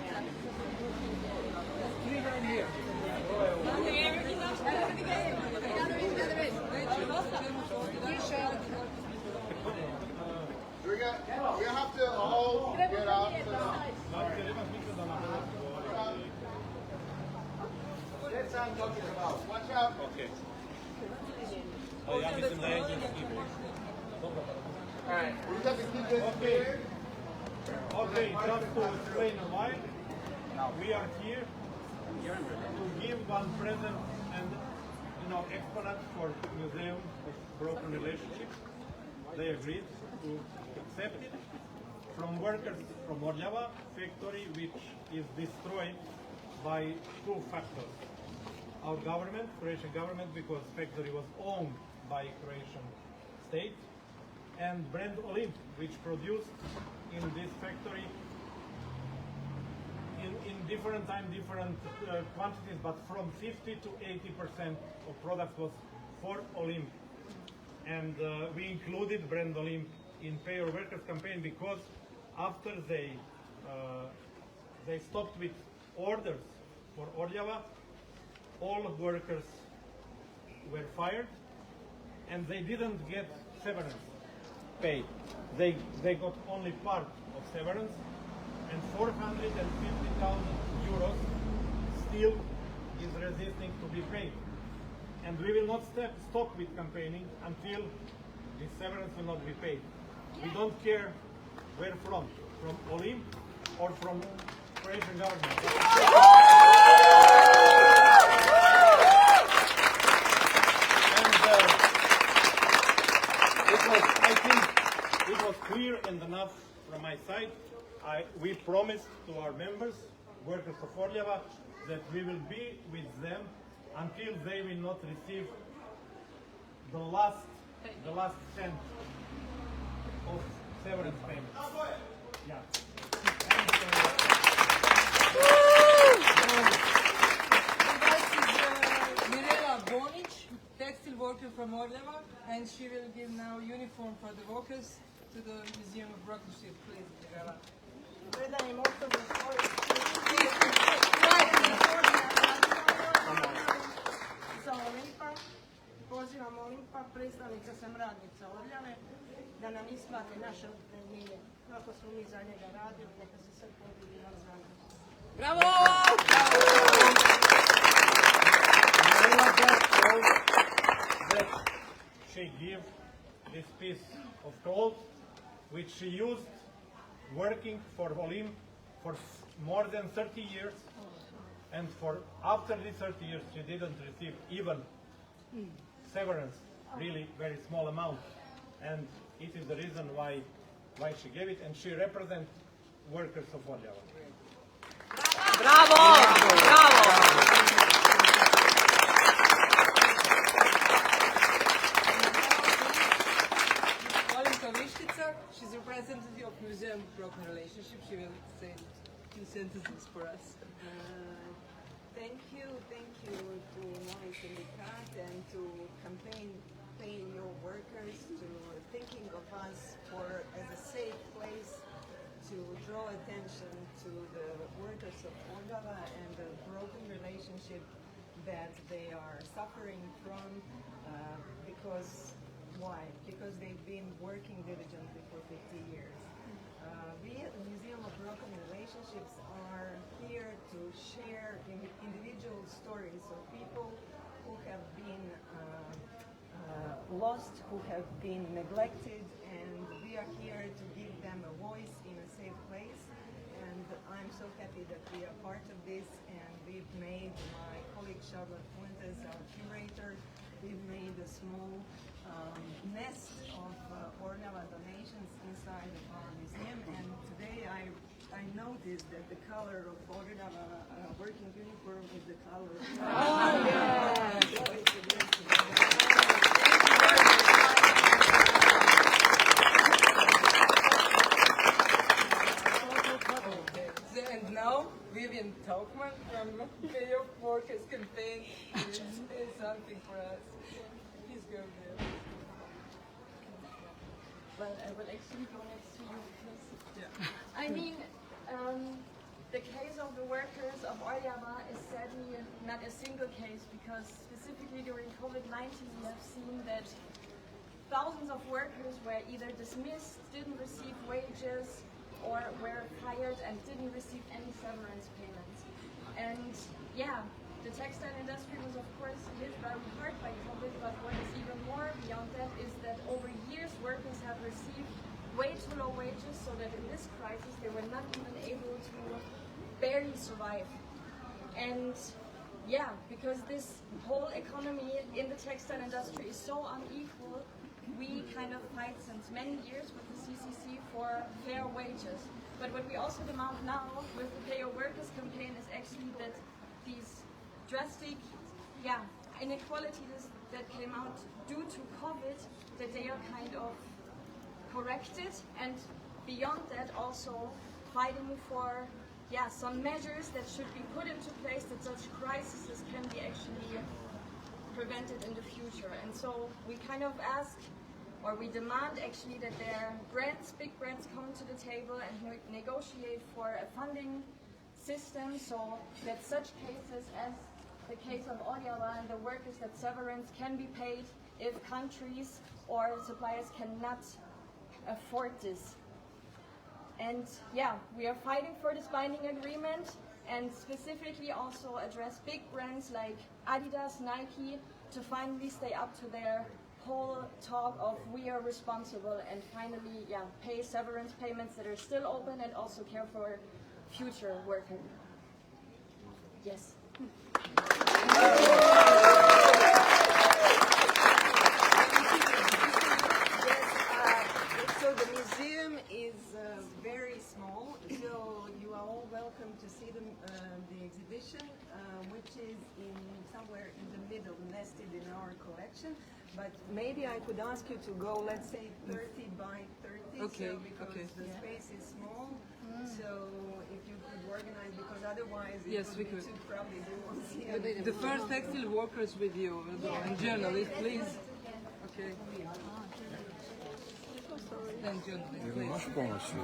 We have to all get out. That's what I'm talking about. Watch out. Okay. Ja mislim da je jedinski. Alright, we have to keep this clear. Okay, just to explain why we are here to give one present and exponent for Museum of Broken Relationships. They agreed to accept it from workers from Orljava factory, which is destroyed by two factors. Our government, Croatian government, because factory was owned by Croatian state, and brand Olymp, which produced in this factory in different time, different quantities, but from 50 to 80% of products was for Olymp. And we included brand Olymp in Pay Your Workers campaign because after they stopped with orders for Orljava, all workers were fired and they didn't get severance pay. They got only part of severance, and 450,000 euros still is resisting to be paid. And we will not stop with campaigning until the severance will not be paid. We don't care where from Olymp or from Croatian government. I think it was clear and enough from my side. We promised to our members, workers of Orljava, that we will be with them until they will not receive the last cent of severance payment. Yeah. Textile worker from Orljava, and she will give now uniform for the workers to the Museum of Workmanship. Please, Mirela. Predajem osobu svoje sa Olympa. Pozivam Olympa, predstavnica sam radnica Orljave, da nam isplate naše otpremnine. Kako smo mi za njega radili, neka se sve podijeli na zagradu. Bravo! That she gave this piece of cloth, which she used working for Olymp for more than 30 years, and after these 30 years she didn't receive even severance, really very small amount, and it is the reason why she gave it, and she represents workers of Orljava. Bravo! Bravo! She's a representative of Museum of Broken Relationships. She will say a few sentences for us. Thank you to my syndicat and to campaign paying your workers, to thinking of us as a safe place to draw attention to the workers of Orljava and the broken relationship that they are suffering from why? Because they've been working diligently for 50 years. We at the Museum of Broken Relationships are here to share individual stories of people who have been lost, who have been neglected, and we are here to give them a voice in a safe place. And I'm so happy that we are part of this, and we've made, my colleague Charlotte Fuentes, our curator, we've made a small nest of Orljava donations inside of our museum, and today I noticed that the color of Orljava working uniform is the color of And now Vivian Taukman from Pay Your Workers campaign will say something for us. Please go there. Well, I will actually go next to you because Yeah. I mean, the the case of the workers of Orljava is sadly not a single case, because specifically during COVID-19 we have seen that thousands of workers were either dismissed, didn't receive wages, or were fired and didn't receive any severance payments. And yeah, the textile industry was of course hit very hard by COVID, but what is even more beyond that is that over years workers have received way too low wages, so that in this crisis they were not even able to barely survive. And yeah, because this whole economy in the textile industry is so unequal, we kind of fight since many years with the CCC for fair wages. But what we also demand now with the Pay Your Workers campaign is actually that these drastic inequalities that came out due to COVID, that they are kind of corrected, and beyond that also fighting for some measures that should be put into place that such crises can be actually prevented in the future. And so we kind of ask, or we demand actually, that their brands, big brands, come to the table and negotiate for a funding system so that such cases as the case of Orljava and the workers, that severance can be paid if countries or suppliers cannot afford this. And yeah, we are fighting for this binding agreement, and specifically also address big brands like Adidas, Nike, to finally stay up to their whole talk of we are responsible, and finally pay severance payments that are still open, and also care for future workers. Yes. So the museum is very small, so you are all welcome to see the exhibition, which is somewhere in the middle, nested in our collection. But maybe I could ask you to go, let's say, 30 by 30, Okay, because okay. the space is small. So if you could organize, because otherwise it Yes, would we be could. too crowded. You won't see The first textile workers with you, and journalists, please. Okay. Then journalists, please. Možeš pomoći